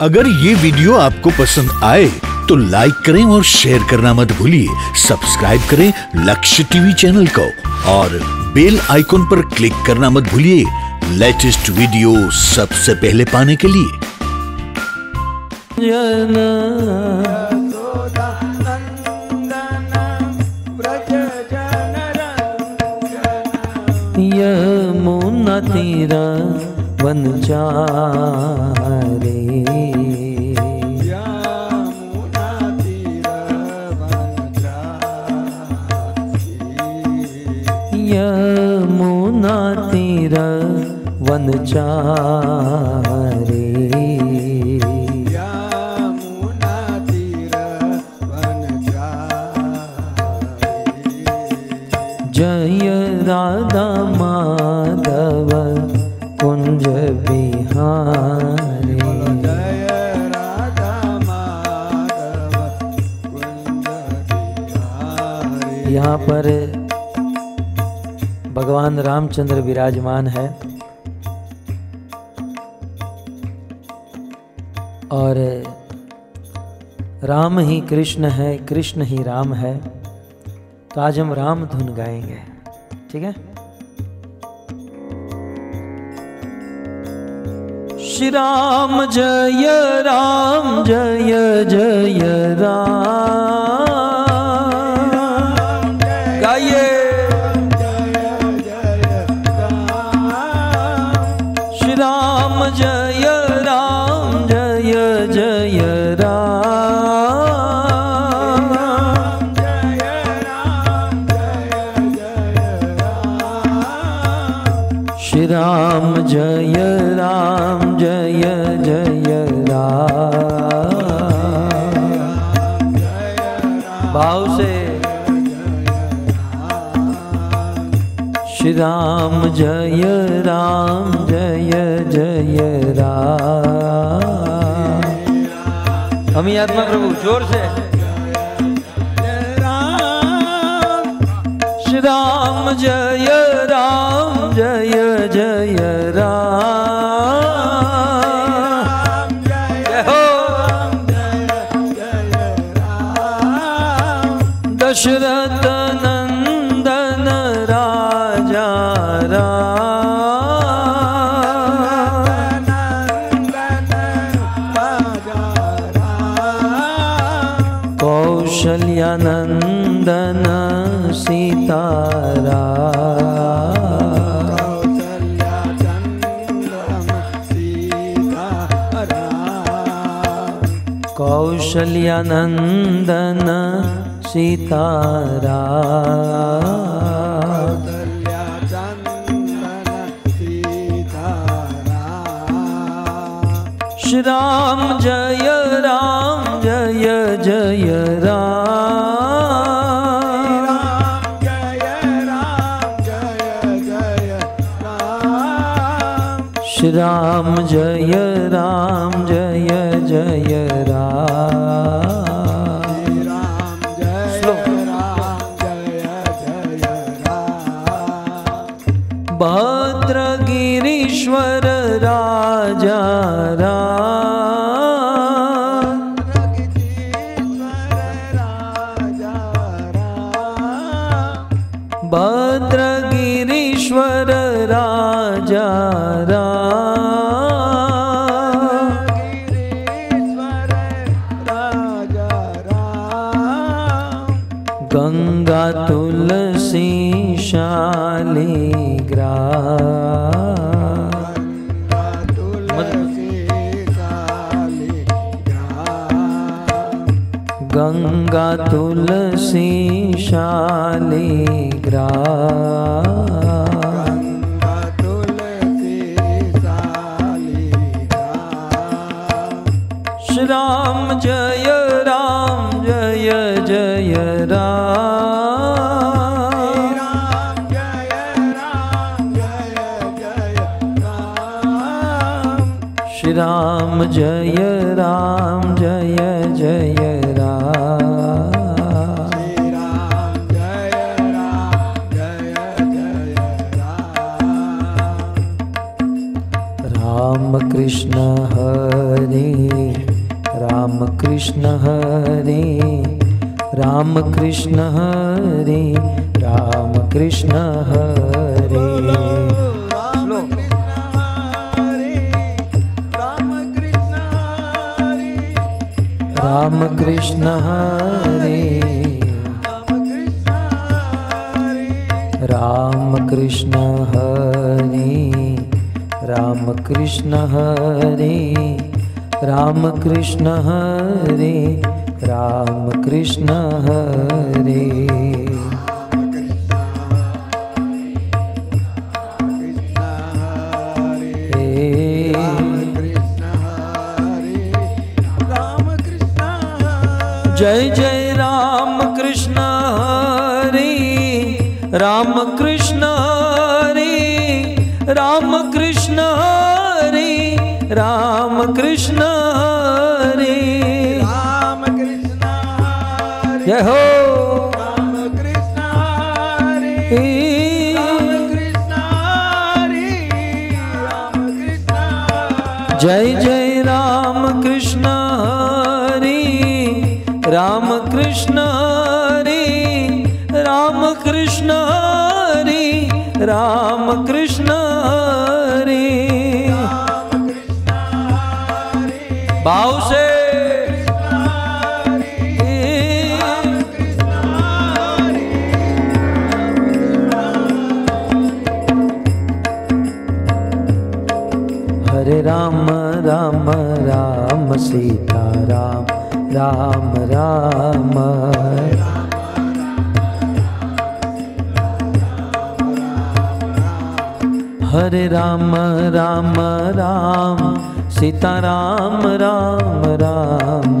अगर ये वीडियो आपको पसंद आए तो लाइक करें और शेयर करना मत भूलिए। सब्सक्राइब करें लक्ष्य टीवी चैनल को और बेल आइकॉन पर क्लिक करना मत भूलिए लेटेस्ट वीडियो सबसे पहले पाने के लिए। यमुना तीरा वन चारे, यमुना तीरा वन चारे, यमुना तीरा वन चारे। जय राधा माधव कुंज बिहारी, जय राधा माधव कुंज बिहारी। यहाँ पर भगवान रामचंद्र विराजमान है और राम ही कृष्ण है, कृष्ण ही राम है। तो आज हम राम धुन गाएंगे, ठीक है। श्री राम जय राम जय जय राम, गाइए। श्री राम जय राम जय जय राम, श्री राम जय राम जय जय राम। भाव से श्री राम जय राम जय जय राम। हम ही आत्मा प्रभु जोर से श्री राम जय राम जय जय राम, जय हो दशरथ नंदन राजा राम, कौशल्या नंदन सीताराम, कौशल्या नंदन सीताराम। श्री राम जय राम जय जय राम, श्री राम जय राम जय जय राम। भद्रगिरीश्वर राजा राम, भद्रगिरीश्वर राजा राम, गंगा तुलसी शालिग्राम, गंगा तुलसी शालिग्राम, श्री राम जय राम जय जय राम, श्री राम जय राम जय जय राम, राम कृष्ण हरे राम कृष्ण हरे राम कृष्ण हरे राम कृष्ण हरे। राम कृष्ण हरे राम कृष्ण हरे राम कृष्ण हरे राम कृष्ण हरे राम कृष्ण हरे। जय जय राम कृष्ण हरे राम कृष्ण हरे राम कृष्ण हरे राम कृष्ण हरे। राम कृष्ण हरे जय हो राम कृष्ण हरे राम कृष्ण हरे राम कृष्ण हरे। जय जय राम कृष्ण हरे राम कृष्ण हरे राम कृष्ण हरे राम कृष्ण हरे। भाव से हरे राम राम राम सीता राम राम राम। हरे राम राम राम सीता राम राम राम।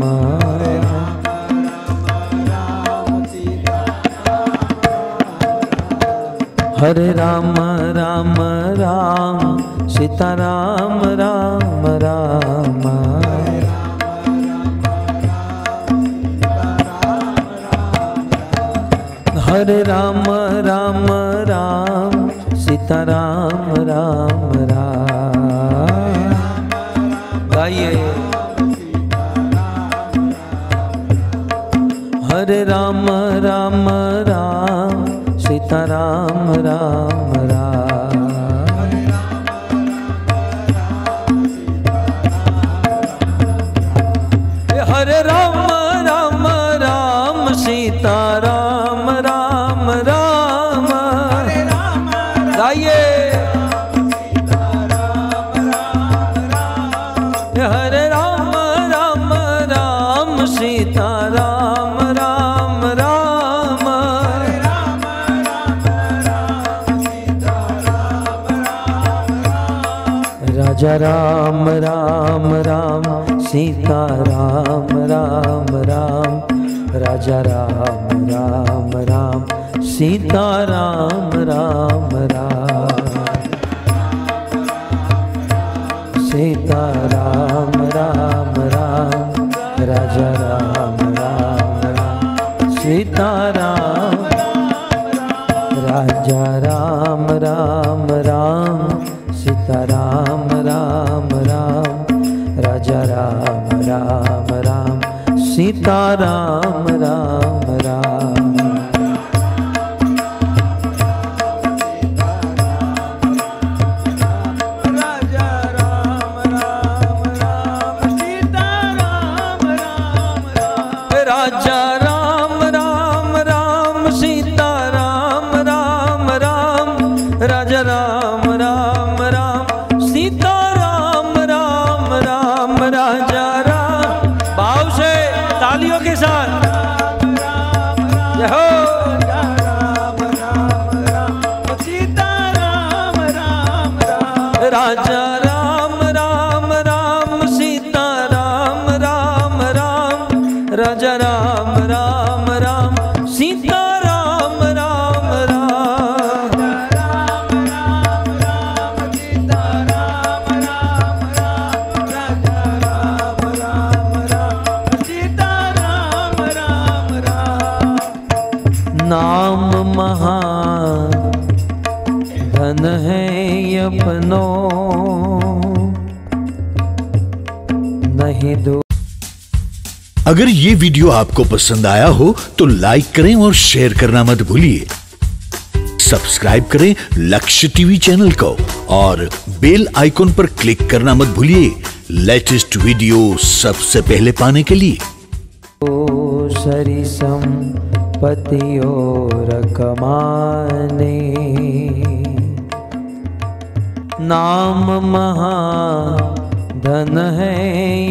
हरे राम राम राम सीता राम राम राम। हरे राम राम राम सीता राम राम राम। गाइए हरे राम राम राम सीता राम राम राम। हरे राम राम राम सीता राम राम राम। गाइए हरे राम राम राम सीता राम राम राम। राजा राम राम राम सीता राम राम राम। राजा राम राम राम सीता राम राम राम। सीता राम राम राम राजा राम राम राम सीता राम। राजा राम राम राम सीता राम राम राम। राजा राम राम राम सीता राम राम राम। राजा राम राम राम सीता राम राम राम। राजा राम राम राम सीता राम राम राम। राजा राम भाव से तालियों के साथ जय हो। राजा राम राम राम सीता राम राम राम। राजा राम राम राम सीता राम राम राम। नाम महान धन है अपनों नहीं दो। अगर ये वीडियो आपको पसंद आया हो तो लाइक करें और शेयर करना मत भूलिए। सब्सक्राइब करें लक्ष्य टीवी चैनल को और बेल आइकॉन पर क्लिक करना मत भूलिए लेटेस्ट वीडियो सबसे पहले पाने के लिए। सरी संपत्तियों रकमाने नाम महाधन है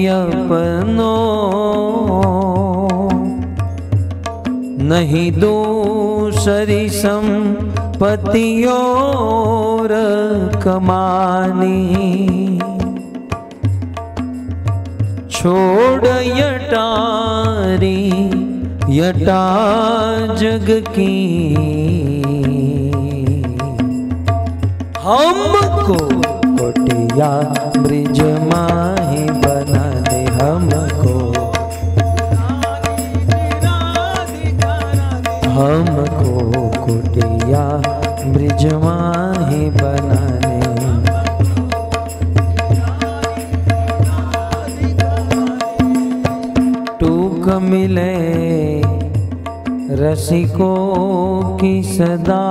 अपनो नहीं दूसरी संपत्तियों रकमानी छोड़ यटारी यटा जग की हमको कोटिया ब्रिज माही बना दे हमको कोटिया ब्रिज माही बनाने टूक मिले रसिकों की सदा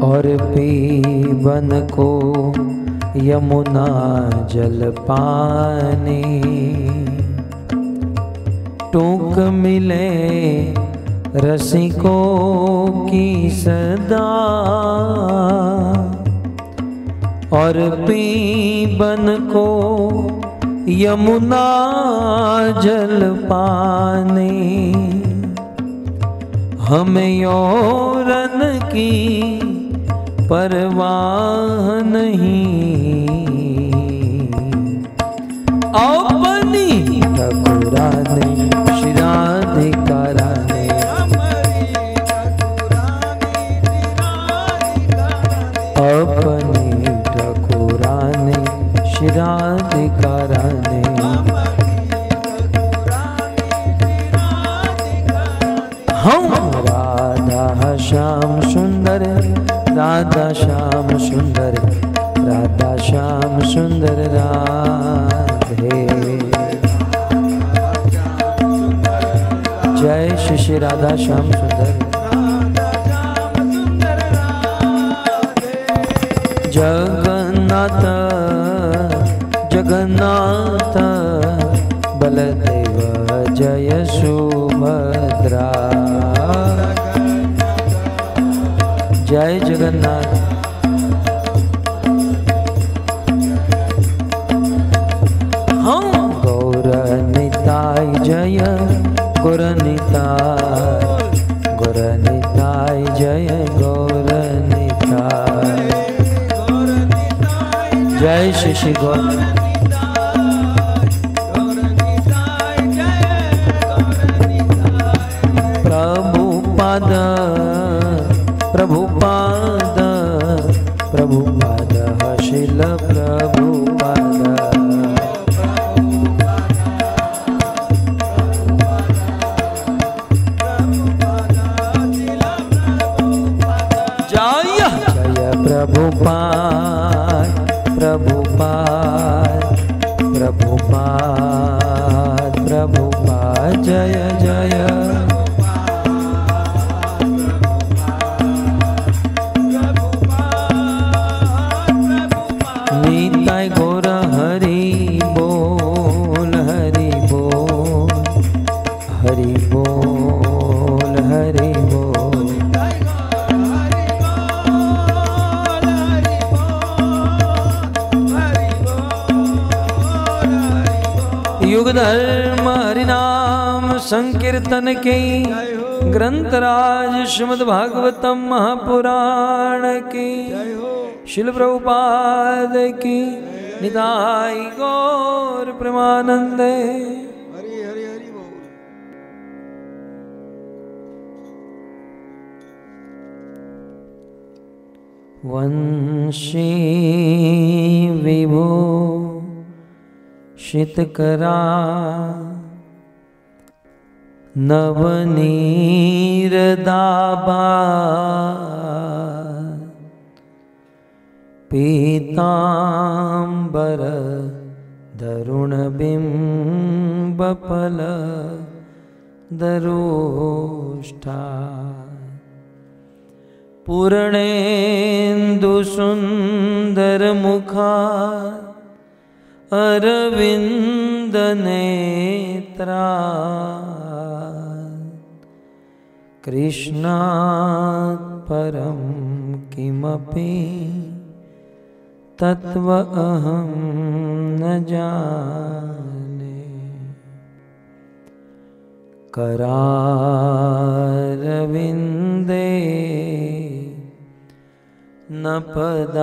और पीबन को यमुना जल पानी टूक मिले रसिकों की सदा और पीबन को यमुना जल पानी हमें यौरन की परवाह नहीं अपनी ठकुरानी शिराधिकाराने अपनी ठकुरानी शिराधिकाराने हम राधा श्याम सुंदर राधा श्याम सुंदर राधा श्याम सुंदर राधे जय श्री श्री राधा श्याम सुंदर जगन्नाथ जगन्नाथ बलदेव जय सुभद्रा जय जगन्नाथ हम गौर निताय जय गौर निताय जय गौर निताय जय श्री श्री गौर प्रभुपाद प्रभुपाद प्रभुपाद शिल प्रभुपाद जय जय प्रभुपाद प्रभुपाद प्रभुपाद प्रभुपाद जय जय निताय गौर हरि बोल हरि बोल हरि बोल हरि बोल युग धर्म हरिनाम संकीर्तन के ग्रंथराज श्रीमद् भागवतम महापुराण की शिल प्रभुपाद की निताई गौर प्रेमानंदे हरि हरि हरि बोल। वंशी विभो शीतकरा नवनीरदाबा पीतांबर तरुणबिम्बफल दरोष्ठा पूर्णेन्दुसुन्दरमुखा अरविन्दनेत्रा कृष्णात् परं किमपि तत्व अहं न जाने। करारविन्दे न पदारविन्दं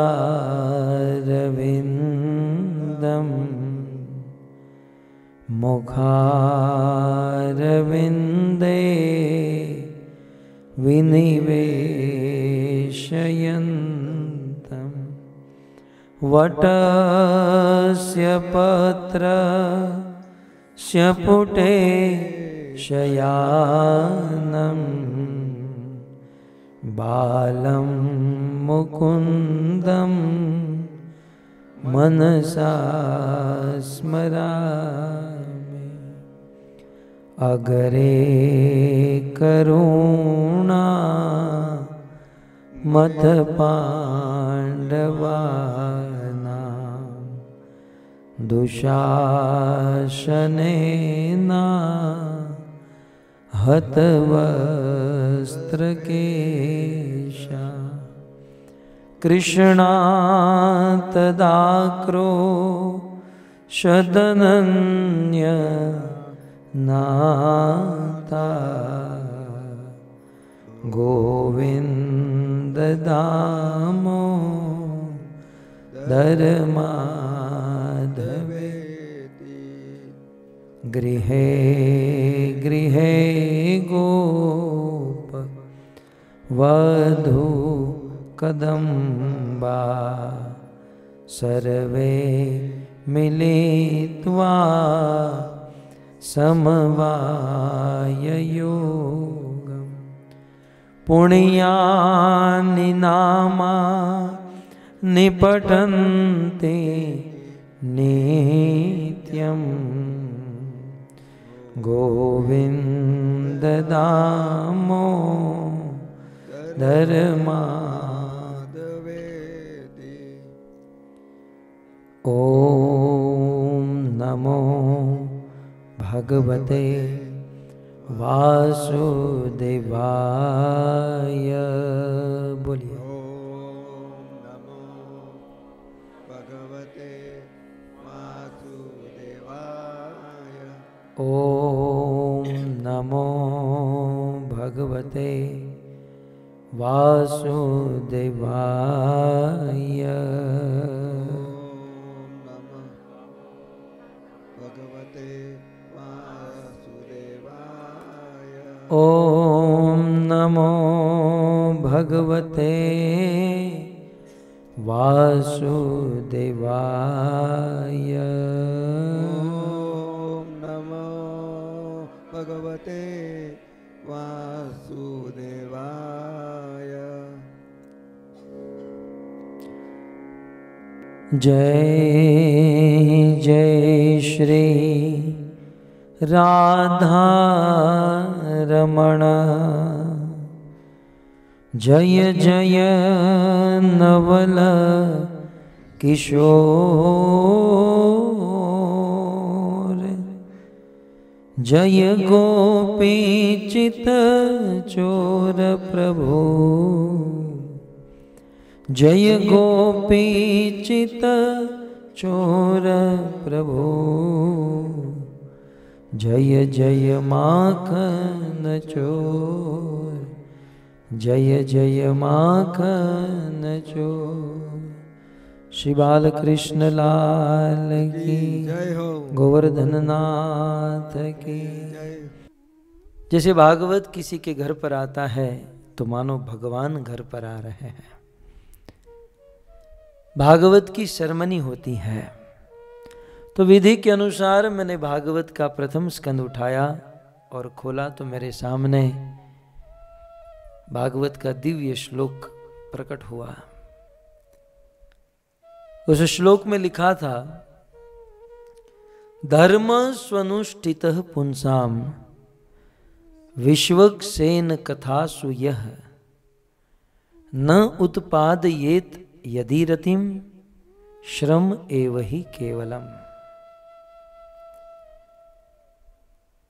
मुखारविन्दे विनिवेशयन्तम् वटस्य पत्रस्य पुटे शयानं बालं मुकुन्दं मनसा स्मरामि। अग्रे करुणा मत पाण्डवानां दुशासनेन हतवस्त्रकेशा कृष्णात्तदाक्रोशदनन्य नाता गोविन्द दामोदरमाधवेति। गृहे गृहे गोप वधू कदम्बा सर्वे मिलित्वा समवाययोगम्। पुण्यानि नामानि पठन्ति नित्यम् गोविन्द दामोदरमाधवेति। ॐ नमो भगवते वासुदेवाय। बोलिए ओम नमो भगवते वासुदेवाय। ओम नमो भगवते वासुदेवाय। ओम नमो भगवते वासुदेवाय। ओम नमो भगवते वासुदेवाय। जय जय श्री राधा रमण। जय जय नवल किशोर। जय गोपी चित चोर प्रभु। जय गोपी चित चोर प्रभु। जय जय माखन चोर। जय जय माखन चोर। श्री बाल कृष्ण लाल की जय हो। गोवर्धन नाथ की जय। जैसे भागवत किसी के घर पर आता है तो मानो भगवान घर पर आ रहे हैं। भागवत की सेरेमनी होती है तो विधि के अनुसार मैंने भागवत का प्रथम स्कंद उठाया और खोला तो मेरे सामने भागवत का दिव्य श्लोक प्रकट हुआ। उस श्लोक में लिखा था धर्म स्वनुष्ठितः पुंसाम विश्वक्सेन कथासु यः न उत्पादयेत यदि रतिम श्रम एव ही केवलम।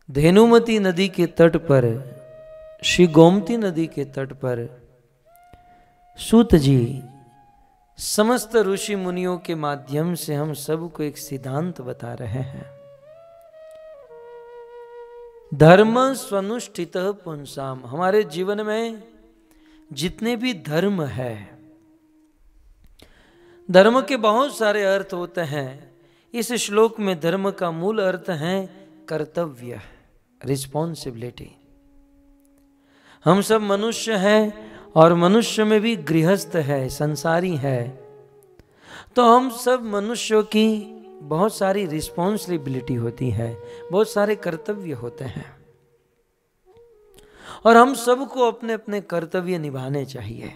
धेनुमती नदी के तट पर, श्री गोमती नदी के तट पर सूत जी समस्त ऋषि मुनियों के माध्यम से हम सबको एक सिद्धांत बता रहे हैं। धर्म स्वनुष्ठितः पुंसाम, हमारे जीवन में जितने भी धर्म है, धर्म के बहुत सारे अर्थ होते हैं। इस श्लोक में धर्म का मूल अर्थ है कर्तव्य, रिस्पॉन्सिबिलिटी। हम सब मनुष्य हैं और मनुष्य में भी गृहस्थ है, संसारी है, तो हम सब मनुष्यों की बहुत सारी रिस्पॉन्सिबिलिटी होती है, बहुत सारे कर्तव्य होते हैं और हम सबको अपने अपने कर्तव्य निभाने चाहिए।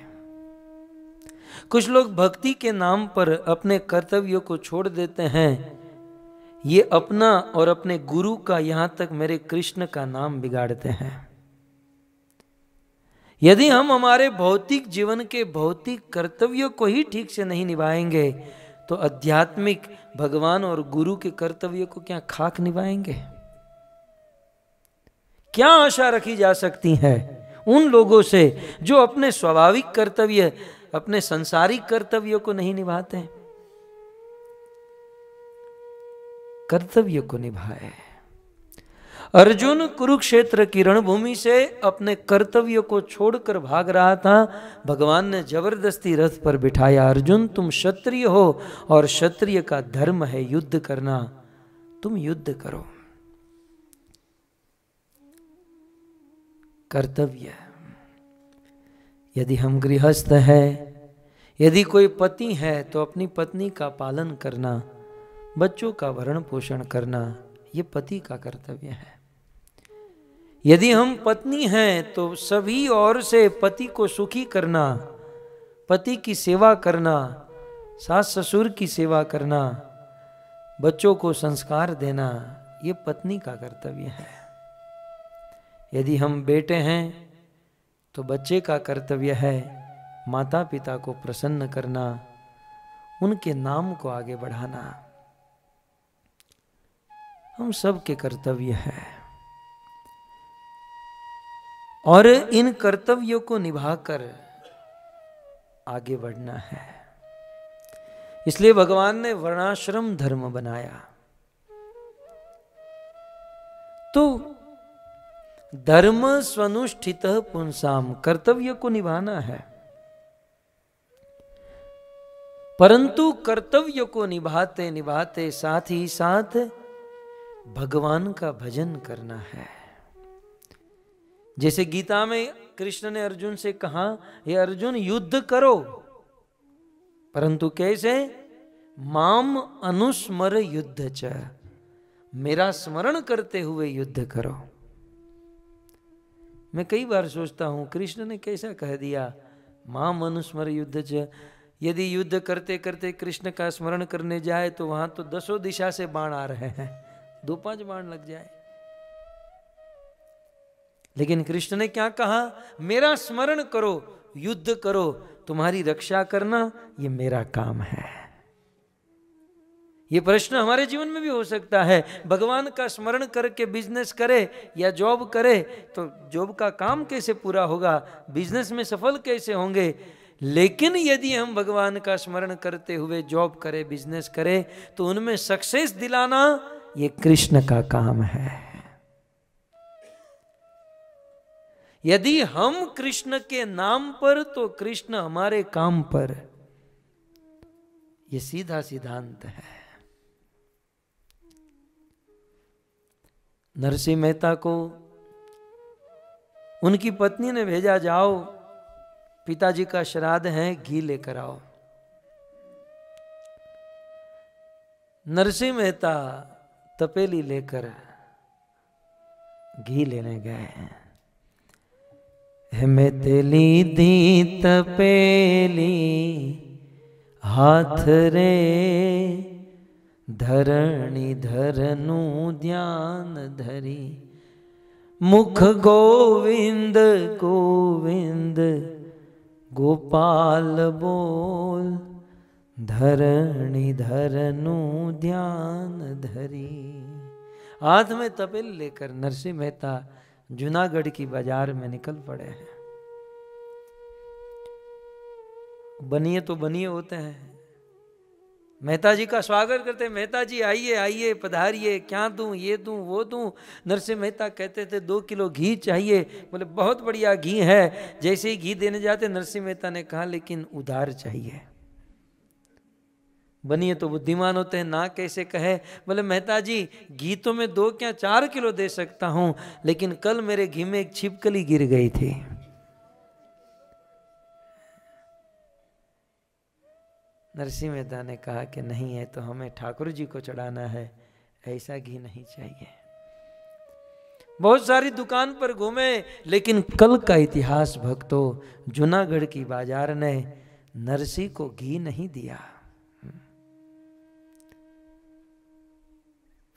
कुछ लोग भक्ति के नाम पर अपने कर्तव्यों को छोड़ देते हैं, ये अपना और अपने गुरु का, यहां तक मेरे कृष्ण का नाम बिगाड़ते हैं। यदि हम हमारे भौतिक जीवन के भौतिक कर्तव्यों को ही ठीक से नहीं निभाएंगे तो आध्यात्मिक भगवान और गुरु के कर्तव्यों को क्या खाक निभाएंगे? क्या आशा रखी जा सकती है उन लोगों से जो अपने स्वाभाविक कर्तव्य, अपने सांसारिक कर्तव्यों को नहीं निभाते? कर्तव्य को निभाए। अर्जुन कुरुक्षेत्र की रणभूमि से अपने कर्तव्यों को छोड़कर भाग रहा था। भगवान ने जबरदस्ती रथ पर बिठाया, अर्जुन तुम क्षत्रिय हो और क्षत्रिय का धर्म है युद्ध करना, तुम युद्ध करो। कर्तव्य, यदि हम गृहस्थ हैं, यदि कोई पति है तो अपनी पत्नी का पालन करना, बच्चों का भरण पोषण करना, ये पति का कर्तव्य है। यदि हम पत्नी हैं तो सभी ओर से पति को सुखी करना, पति की सेवा करना, सास ससुर की सेवा करना, बच्चों को संस्कार देना, ये पत्नी का कर्तव्य है। यदि हम बेटे हैं तो बच्चे का कर्तव्य है माता पिता को प्रसन्न करना, उनके नाम को आगे बढ़ाना। हम सब के कर्तव्य है और इन कर्तव्यों को निभाकर आगे बढ़ना है। इसलिए भगवान ने वर्णाश्रम धर्म बनाया। तो धर्म स्वनुष्ठितः पुंसाम, कर्तव्य को निभाना है, परंतु कर्तव्य को निभाते निभाते साथ ही साथ भगवान का भजन करना है। जैसे गीता में कृष्ण ने अर्जुन से कहा, हे अर्जुन युद्ध करो, परंतु कैसे? माम अनुस्मर युद्ध च, मेरा स्मरण करते हुए युद्ध करो। मैं कई बार सोचता हूं कृष्ण ने कैसा कह दिया माम अनुस्मर युद्ध च। यदि युद्ध करते करते कृष्ण का स्मरण करने जाए तो वहां तो 10 दिशा से बाण आ रहे हैं, 2-5 बाण लग जाए। लेकिन कृष्ण ने क्या कहा? मेरा स्मरण करो, युद्ध करो, तुम्हारी रक्षा करना ये मेरा काम है। ये प्रश्न हमारे जीवन में भी हो सकता है। भगवान का स्मरण करके बिजनेस करे या जॉब करे तो जॉब का काम कैसे पूरा होगा, बिजनेस में सफल कैसे होंगे? लेकिन यदि हम भगवान का स्मरण करते हुए जॉब करे, बिजनेस करे, तो उनमें सक्सेस दिलाना ये कृष्ण का काम है। यदि हम कृष्ण के नाम पर तो कृष्ण हमारे काम पर, ये सीधा सिद्धांत है। नरसिंह मेहता को उनकी पत्नी ने भेजा, जाओ पिताजी का श्राद्ध है, घी लेकर आओ। नरसिंह मेहता तपेली लेकर घी लेने गए। मैं तेली दी तपेली हाथ रे, धरणी धरनु ध्यान धरी, मुख गोविंद गोविंद गोपाल बोल, धरणी धरनु ध्यान धरी। हाथ में तपेल लेकर नरसिंह मेहता जूनागढ़ की बाजार में निकल पड़े हैं। बनिए तो बनिए होते हैं, मेहता जी का स्वागत करते हैं, मेहता जी आइए आइए पधारिए, क्या दूं, ये दूं वो दूं। नरसिंह मेहता कहते थे 2 किलो घी चाहिए, बोले बहुत बढ़िया घी है। जैसे ही घी देने जाते नरसिंह मेहता ने कहा लेकिन उधार चाहिए। बनिए तो बुद्धिमान होते हैं, ना कैसे कहे। बोले मेहता जी घी तो मैं 2 क्या 4 किलो दे सकता हूं, लेकिन कल मेरे घी में एक छिपकली गिर गई थी। नरसिंह मेहता ने कहा कि नहीं है तो हमें ठाकुर जी को चढ़ाना है, ऐसा घी नहीं चाहिए। बहुत सारी दुकान पर घूमे, लेकिन कल का इतिहास भक्तों, जूनागढ़ की बाजार ने नरसिंह को घी नहीं दिया।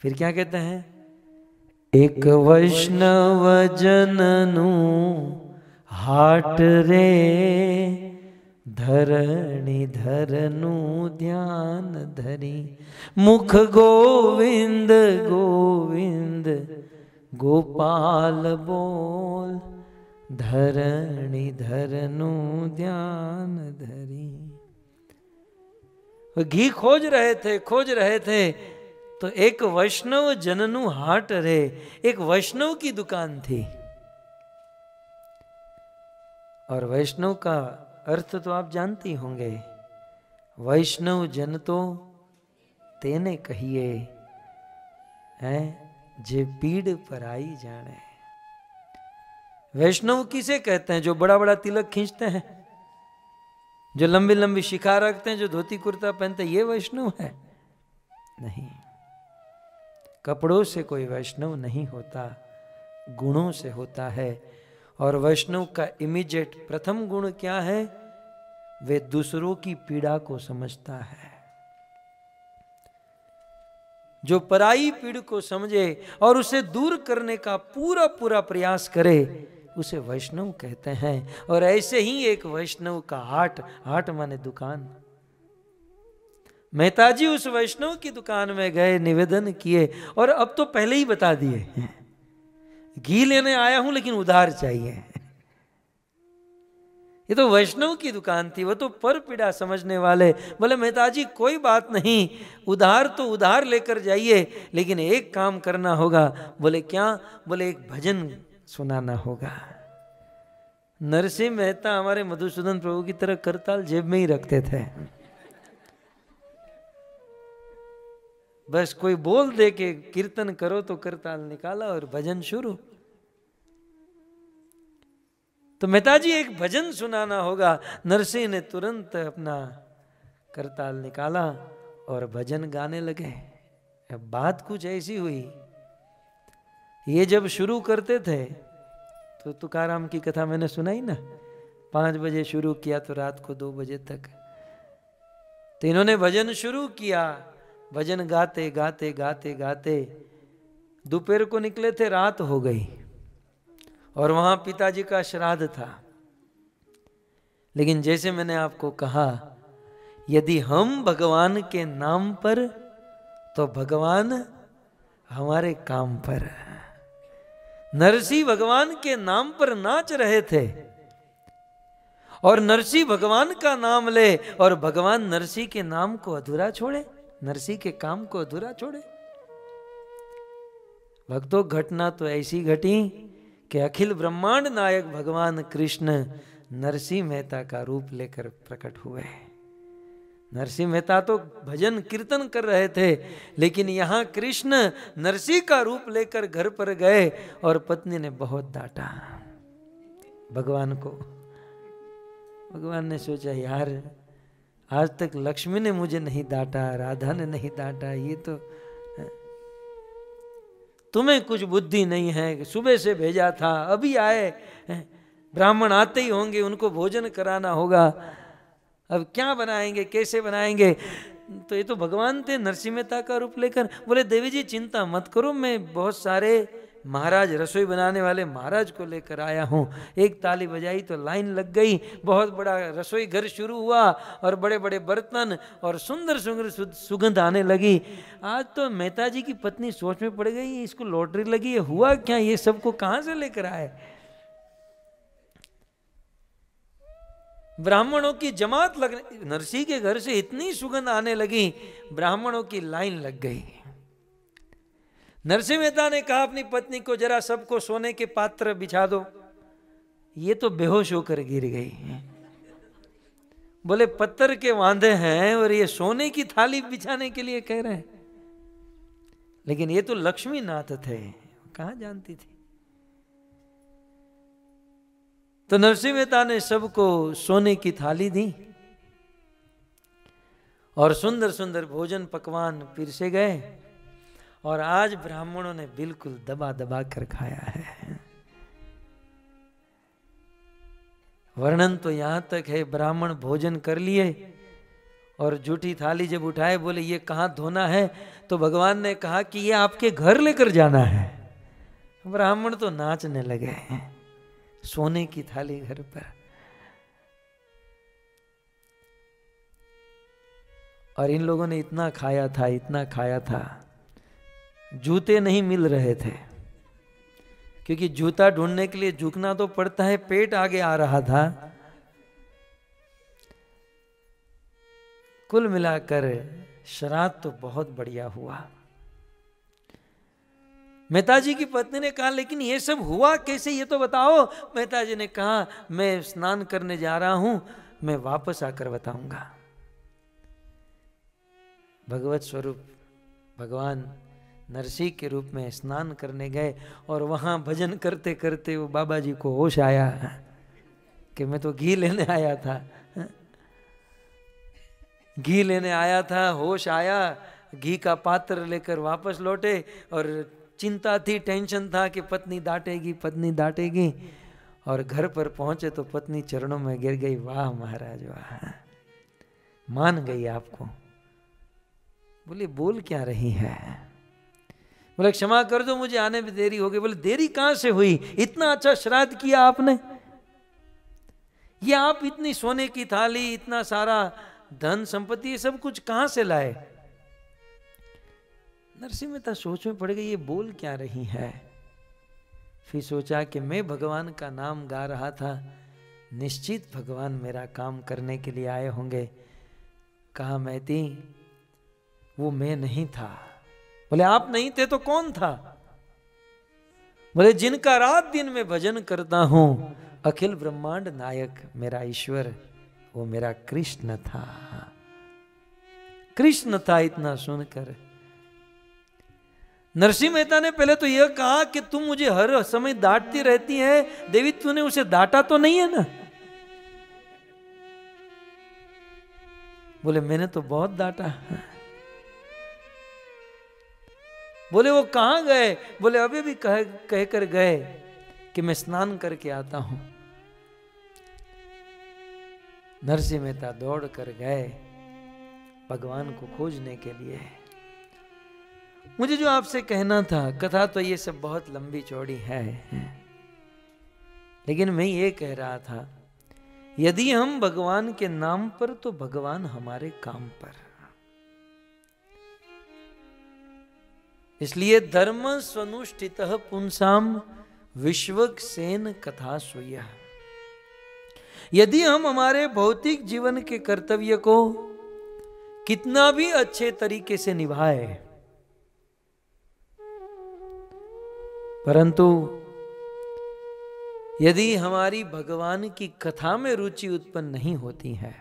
फिर क्या कहते हैं, एक वैष्णव जननु हाट रे, धरणी धरनु ध्यान धरी, मुख गोविंद गोविंद गोपाल बोल, धरणी धरनु ध्यान धरी। घी खोज रहे थे तो एक वैष्णव जननु हाट रे, एक वैष्णव की दुकान थी। और वैष्णव का अर्थ तो आप जानती होंगे, वैष्णव जन तो तेने कहिए हैं जे पीड़ पर आई जाने। वैष्णव किसे कहते हैं? जो बड़ा बड़ा तिलक खींचते हैं, जो लंबी लंबी शिखा रखते हैं, जो धोती कुर्ता पहनते हैं, ये वैष्णव है? नहीं, कपड़ों से कोई वैष्णव नहीं होता, गुणों से होता है। और वैष्णव का इमीडिएट प्रथम गुण क्या है? वे दूसरों की पीड़ा को समझता है। जो पराई पीड़ को समझे और उसे दूर करने का पूरा पूरा प्रयास करे, उसे वैष्णव कहते हैं। और ऐसे ही एक वैष्णव का हाट माने दुकान। मेहता जी उस वैष्णव की दुकान में गए, निवेदन किए, और अब तो पहले ही बता दिए घी लेने आया हूं लेकिन उधार चाहिए। ये तो वैष्णव की दुकान थी, वो तो पर पीड़ा समझने वाले। बोले मेहता जी कोई बात नहीं, उधार तो उधार लेकर जाइए, लेकिन एक काम करना होगा। बोले क्या? बोले एक भजन सुनाना होगा। नरसिंह मेहता हमारे मधुसूदन प्रभु की तरह करताल जेब में ही रखते थे। बस कोई बोल दे के कीर्तन करो तो करताल निकाला और भजन शुरू। तो मेहता जी एक भजन सुनाना होगा। नरसिंह ने तुरंत अपना करताल निकाला और भजन गाने लगे। अब बात कुछ ऐसी हुई, ये जब शुरू करते थे तो तुकाराम की कथा मैंने सुनाई ना, 5 बजे शुरू किया तो रात को 2 बजे तक। तो इन्होंने भजन शुरू किया, भजन गाते गाते गाते गाते दोपहर को निकले थे, रात हो गई और वहां पिताजी का श्राद्ध था। लेकिन जैसे मैंने आपको कहा, यदि हम भगवान के नाम पर तो भगवान हमारे काम पर। नरसिंह भगवान के नाम पर नाच रहे थे और नरसिंह भगवान का नाम ले और भगवान नरसिंह के नाम को अधूरा छोड़े, नरसिंह के काम को अधूरा छोड़े। भक्तों, घटना तो ऐसी घटी कि अखिल ब्रह्मांड नायक भगवान कृष्ण नरसिंह मेहता का रूप लेकर प्रकट हुए। नरसिंह मेहता तो भजन कीर्तन कर रहे थे, लेकिन यहां कृष्ण नरसिंह का रूप लेकर घर पर गए और पत्नी ने बहुत डांटा भगवान को। भगवान ने सोचा, यार आज तक लक्ष्मी ने मुझे नहीं डांटा, राधा ने नहीं डांटा, ये तो तुम्हें कुछ बुद्धि नहीं है। सुबह से भेजा था, अभी आए, ब्राह्मण आते ही होंगे, उनको भोजन कराना होगा, अब क्या बनाएंगे, कैसे बनाएंगे। तो ये तो भगवान थे नरसिंह मेहता का रूप लेकर। बोले देवी जी चिंता मत करो, मैं बहुत सारे महाराज रसोई बनाने वाले महाराज को लेकर आया हूँ। एक ताली बजाई तो लाइन लग गई, बहुत बड़ा रसोई घर शुरू हुआ और बड़े बड़े बर्तन और सुंदर सुंदर सुगंध आने लगी। आज तो मेहता जी की पत्नी सोच में पड़ गई, इसको लॉटरी लगी है, हुआ क्या, ये सबको कहाँ से लेकर आए। ब्राह्मणों की जमात लगने, नरसिंह के घर से इतनी सुगंध आने लगी, ब्राह्मणों की लाइन लग गई। नरसिंह मेहता ने कहा अपनी पत्नी को, जरा सबको सोने के पात्र बिछा दो। ये तो बेहोश होकर गिर गई। बोले पत्थर के वांदे हैं और ये सोने की थाली बिछाने के लिए कह रहे हैं। लेकिन ये तो लक्ष्मी नाथ थे, कहां जानती थी। तो नरसिंह मेहता ने सबको सोने की थाली दी और सुंदर सुंदर भोजन पकवान पिरसे गए। और आज ब्राह्मणों ने बिल्कुल दबा दबा कर खाया है। वर्णन तो यहां तक है, ब्राह्मण भोजन कर लिए और जूठी थाली जब उठाए, बोले ये कहां धोना है। तो भगवान ने कहा कि ये आपके घर लेकर जाना है। ब्राह्मण तो नाचने लगे, सोने की थाली घर पर। और इन लोगों ने इतना खाया था, इतना खाया था, जूते नहीं मिल रहे थे, क्योंकि जूता ढूंढने के लिए झुकना तो पड़ता है। पेट आगे आ रहा था। कुल मिलाकर श्राद्ध तो बहुत बढ़िया हुआ। मेहता जी की पत्नी ने कहा लेकिन ये सब हुआ कैसे, ये तो बताओ। मेहता जी ने कहा मैं स्नान करने जा रहा हूं, मैं वापस आकर बताऊंगा। भगवत स्वरूप भगवान नरसिंह के रूप में स्नान करने गए और वहां भजन करते करते वो बाबा जी को होश आया कि मैं तो घी लेने आया था, घी लेने आया था। होश आया, घी का पात्र लेकर वापस लौटे और चिंता थी, टेंशन था कि पत्नी डांटेगी, पत्नी डांटेगी। और घर पर पहुंचे तो पत्नी चरणों में गिर गई। वाह महाराज वाह, मान गई आपको। बोले बोल क्या रही है। बोले क्षमा कर दो, मुझे आने में देरी हो गई। बोले देरी कहां से हुई, इतना अच्छा श्राद्ध किया आपने, ये आप इतनी सोने की थाली, इतना सारा धन संपत्ति, ये सब कुछ कहां से लाए। नरसिंह मेहता सोच में पड़ गई, ये बोल क्या रही है। फिर सोचा कि मैं भगवान का नाम गा रहा था, निश्चित भगवान मेरा काम करने के लिए आए होंगे। कहा मैती वो मैं नहीं था। बोले आप नहीं थे तो कौन था। बोले जिनका रात दिन में भजन करता हूं, अखिल ब्रह्मांड नायक मेरा ईश्वर, वो मेरा कृष्ण था। कृष्ण था। इतना सुनकर नरसिंह मेहता ने पहले तो यह कहा कि तुम मुझे हर समय डांटती रहती है, देवी तूने उसे डांटा तो नहीं है ना। बोले मैंने तो बहुत डांटा। बोले वो कहां गए। बोले अभी भी कहकर गए कि मैं स्नान करके आता हूं। नरसिंह मेहता दौड़ कर गए भगवान को खोजने के लिए। मुझे जो आपसे कहना था, कथा तो ये सब बहुत लंबी चौड़ी है, लेकिन मैं ये कह रहा था यदि हम भगवान के नाम पर तो भगवान हमारे काम पर। इसलिए धर्म स्वनुष्ठितः पुंसाम विश्वक्सेन कथा सुयः। यदि हम हमारे भौतिक जीवन के कर्तव्य को कितना भी अच्छे तरीके से निभाए, परंतु यदि हमारी भगवान की कथा में रुचि उत्पन्न नहीं होती है,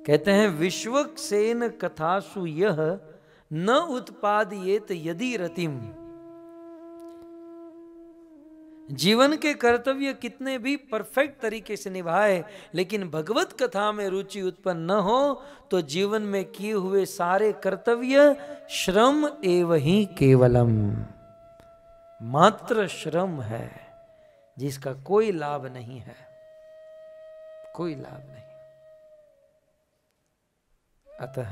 कहते हैं विश्वक्सेन कथासु यह न उत्पादयेत यदि रतिम। जीवन के कर्तव्य कितने भी परफेक्ट तरीके से निभाए, लेकिन भगवत कथा में रुचि उत्पन्न न हो तो जीवन में किए हुए सारे कर्तव्य श्रम एव ही केवलम, मात्र श्रम है जिसका कोई लाभ नहीं है, कोई लाभ नहीं। अतः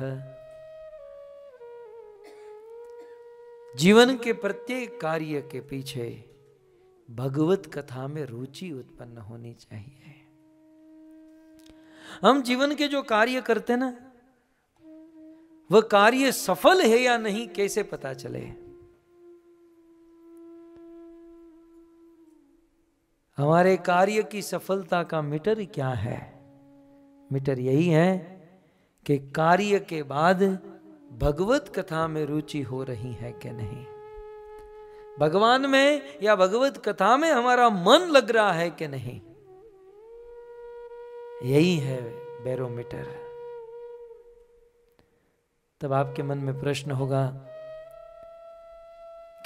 जीवन के प्रत्येक कार्य के पीछे भगवत कथा में रुचि उत्पन्न होनी चाहिए। हम जीवन के जो कार्य करते हैं ना, वह कार्य सफल है या नहीं कैसे पता चले? हमारे कार्य की सफलता का मीटर क्या है? मीटर यही है कि कार्य के बाद भगवत कथा में रुचि हो रही है कि नहीं, भगवान में या भगवत कथा में हमारा मन लग रहा है कि नहीं। यही है बैरोमीटर। तब आपके मन में प्रश्न होगा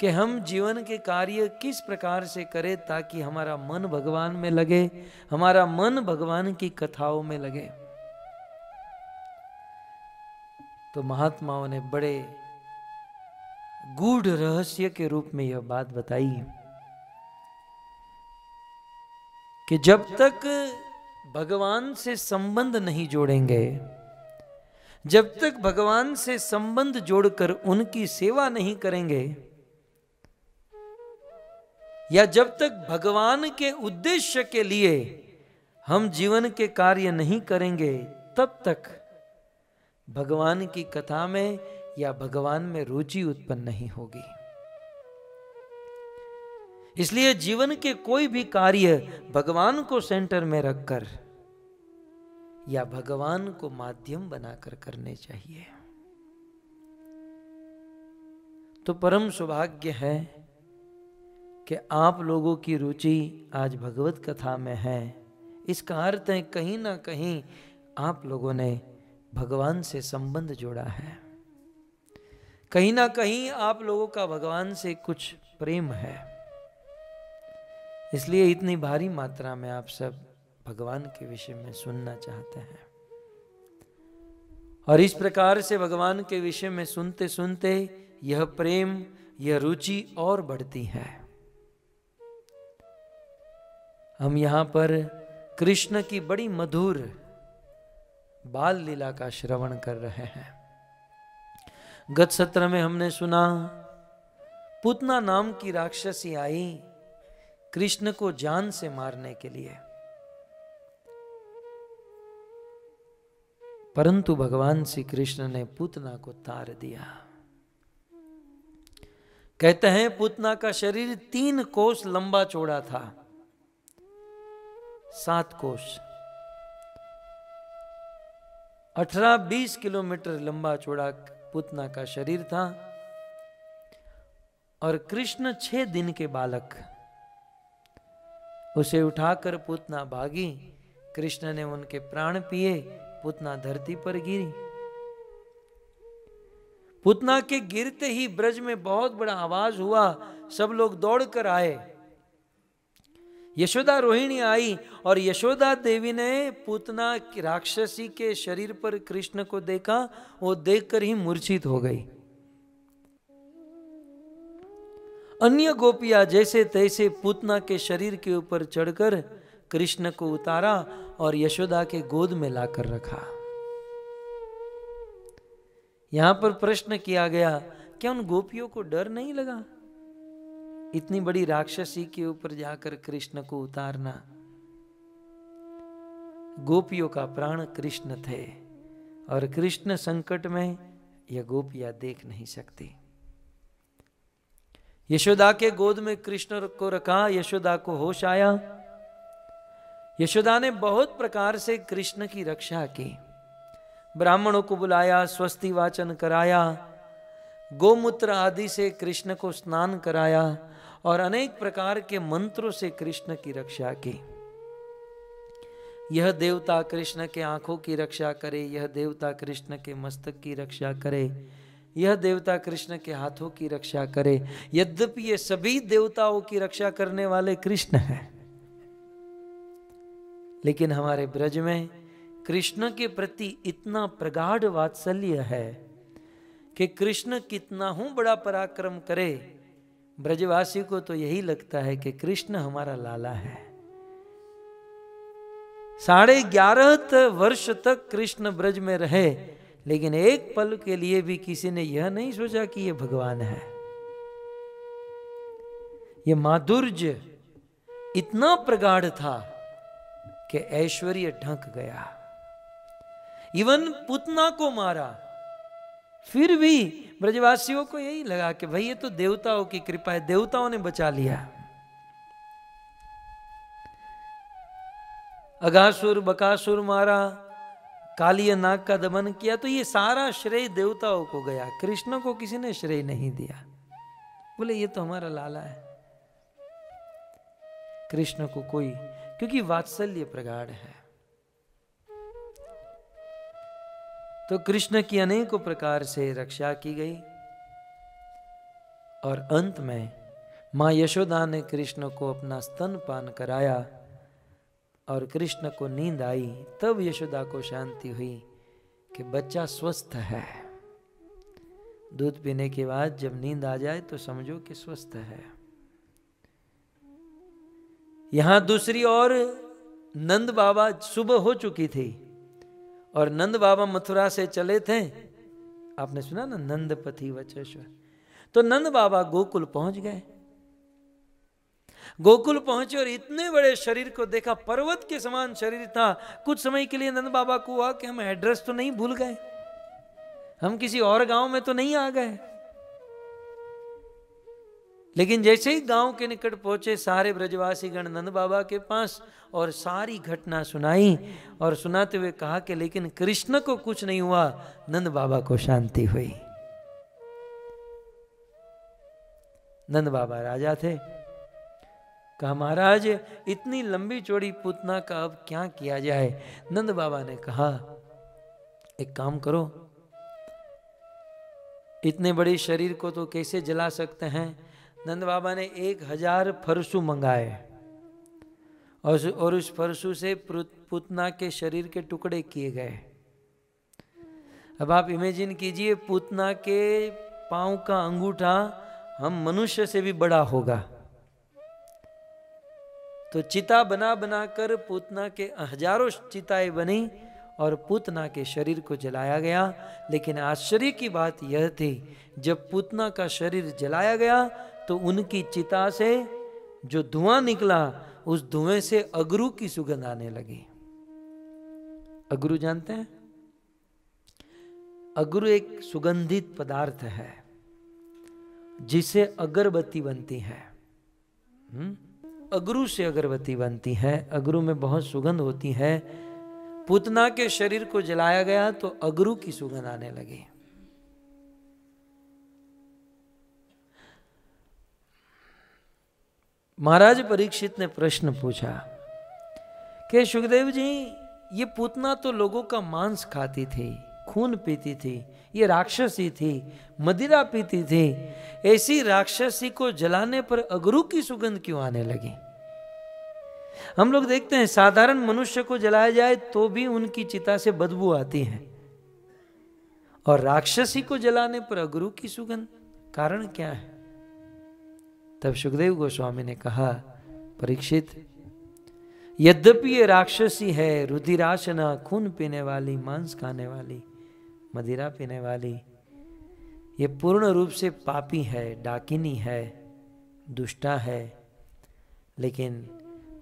कि हम जीवन के कार्य किस प्रकार से करें ताकि हमारा मन भगवान में लगे, हमारा मन भगवान की कथाओं में लगे। तो महात्माओं ने बड़े गूढ़ रहस्य के रूप में यह बात बताई कि जब तक भगवान से संबंध नहीं जोड़ेंगे, जब तक भगवान से संबंध जोड़कर उनकी सेवा नहीं करेंगे, या जब तक भगवान के उद्देश्य के लिए हम जीवन के कार्य नहीं करेंगे, तब तक भगवान की कथा में या भगवान में रुचि उत्पन्न नहीं होगी। इसलिए जीवन के कोई भी कार्य भगवान को सेंटर में रखकर या भगवान को माध्यम बनाकर करने चाहिए। तो परम सौभाग्य है कि आप लोगों की रुचि आज भगवत कथा में है। इसका अर्थ है कहीं ना कहीं आप लोगों ने भगवान से संबंध जोड़ा है, कहीं ना कहीं आप लोगों का भगवान से कुछ प्रेम है। इसलिए इतनी भारी मात्रा में आप सब भगवान के विषय में सुनना चाहते हैं, और इस प्रकार से भगवान के विषय में सुनते सुनते यह प्रेम, यह रुचि और बढ़ती है। हम यहां पर कृष्ण की बड़ी मधुर बाल लीला का श्रवण कर रहे हैं। गत सत्र में हमने सुना पूतना नाम की राक्षसी आई कृष्ण को जान से मारने के लिए, परंतु भगवान श्री कृष्ण ने पूतना को तार दिया। कहते हैं पूतना का शरीर 3 कोस लंबा चौड़ा था, 7 कोस, 18-20 किलोमीटर लंबा चौड़ा पूतना का शरीर था। और कृष्ण 6 दिन के बालक, उसे उठाकर पूतना भागी। कृष्ण ने उनके प्राण पिए, पूतना धरती पर गिरी। पूतना के गिरते ही ब्रज में बहुत बड़ा आवाज हुआ, सब लोग दौड़कर आए। यशोदा रोहिणी आई और यशोदा देवी ने पूतना राक्षसी के शरीर पर कृष्ण को देखा, वो देखकर ही मूर्छित हो गई। अन्य गोपियां जैसे तैसे पूतना के शरीर के ऊपर चढ़कर कृष्ण को उतारा और यशोदा के गोद में लाकर रखा। यहां पर प्रश्न किया गया, क्या उन गोपियों को डर नहीं लगा इतनी बड़ी राक्षसी के ऊपर जाकर कृष्ण को उतारना? गोपियों का प्राण कृष्ण थे और कृष्ण संकट में यह गोपियां देख नहीं सकती। यशोदा के गोद में कृष्ण को रखा, यशोदा को होश आया। यशोदा ने बहुत प्रकार से कृष्ण की रक्षा की। ब्राह्मणों को बुलाया, स्वस्ति वाचन कराया, गोमूत्र आदि से कृष्ण को स्नान कराया और अनेक प्रकार के मंत्रों से कृष्ण की रक्षा की। यह देवता कृष्ण के आंखों की रक्षा करे, यह देवता कृष्ण के मस्तक की रक्षा करे, यह देवता कृष्ण के हाथों की रक्षा करे। यद्यपि ये सभी देवताओं की रक्षा करने वाले कृष्ण हैं, लेकिन हमारे ब्रज में कृष्ण के प्रति इतना प्रगाढ़ वात्सल्य है कि कृष्ण कितना हूं बड़ा पराक्रम करे, ब्रजवासी को तो यही लगता है कि कृष्ण हमारा लाला है। 11.5 वर्ष तक कृष्ण ब्रज में रहे, लेकिन एक पल के लिए भी किसी ने यह नहीं सोचा कि यह भगवान है। यह माधुर्य इतना प्रगाढ़ था कि ऐश्वर्य ढंक गया। इवन पुतना को मारा, फिर भी ब्रजवासियों को यही लगा कि भाई ये तो देवताओं की कृपा है, देवताओं ने बचा लिया। अगासुर बकासुर मारा, कालिया नाग का दमन किया, तो ये सारा श्रेय देवताओं को गया, कृष्ण को किसी ने श्रेय नहीं दिया। बोले ये तो हमारा लाला है। कृष्ण को कोई, क्योंकि वात्सल्य प्रगाढ़ है। तो कृष्ण की अनेकों प्रकार से रक्षा की गई और अंत में मां यशोदा ने कृष्ण को अपना स्तनपान कराया और कृष्ण को नींद आई। तब यशोदा को शांति हुई कि बच्चा स्वस्थ है। दूध पीने के बाद जब नींद आ जाए तो समझो कि स्वस्थ है। यहां दूसरी ओर नंद बाबा, सुबह हो चुकी थी और नंद बाबा मथुरा से चले थे। आपने सुना ना, नंदपति वचेश्वर। तो नंद बाबा गोकुल पहुंच गए। गोकुल पहुंचे और इतने बड़े शरीर को देखा, पर्वत के समान शरीर था। कुछ समय के लिए नंद बाबा को हुआ कि हम एड्रेस तो नहीं भूल गए, हम किसी और गांव में तो नहीं आ गए। लेकिन जैसे ही गांव के निकट पहुंचे, सारे ब्रजवासी गण नंद बाबा के पास और सारी घटना सुनाई और सुनाते हुए कहा कि लेकिन कृष्ण को कुछ नहीं हुआ। नंद बाबा को शांति हुई। नंद बाबा राजा थे। कहा महाराज इतनी लंबी चौड़ी पूतना का अब क्या किया जाए। नंद बाबा ने कहा एक काम करो, इतने बड़े शरीर को तो कैसे जला सकते हैं। नंद बाबा ने 1000 फरसू मंगाए और उस फरसू से पूतना के शरीर के टुकड़े किए गए। अब आप इमेजिन कीजिए, पूतना के पांव का अंगूठा हम मनुष्य से भी बड़ा होगा। तो चिता बना बनाकर पूतना के हजारों चिताएं बनी और पूतना के शरीर को जलाया गया। लेकिन आश्चर्य की बात यह थी, जब पूतना का शरीर जलाया गया तो उनकी चिता से जो धुआं निकला, उस धुएं से अगरू की सुगंध आने लगी। अगरू जानते हैं? अगरू एक सुगंधित पदार्थ है जिसे अगरबत्ती बनती है। अगरू से अगरबत्ती बनती है। अगरू में बहुत सुगंध होती है। पूतना के शरीर को जलाया गया तो अगरू की सुगंध आने लगी। महाराज परीक्षित ने प्रश्न पूछा कि सुखदेव जी, ये पूतना तो लोगों का मांस खाती थी, खून पीती थी, ये राक्षसी थी, मदिरा पीती थी। ऐसी राक्षसी को जलाने पर अगरू की सुगंध क्यों आने लगी? हम लोग देखते हैं साधारण मनुष्य को जलाया जाए तो भी उनकी चिता से बदबू आती है, और राक्षसी को जलाने पर अगरू की सुगंध, कारण क्या है? तब सुखदेव गोस्वामी ने कहा, परीक्षित, यद्यपि ये राक्षसी है, रुधिराशना, खून पीने वाली, मांस खाने वाली, मदिरा पीने वाली, ये पूर्ण रूप से पापी है, डाकिनी है, दुष्टा है। लेकिन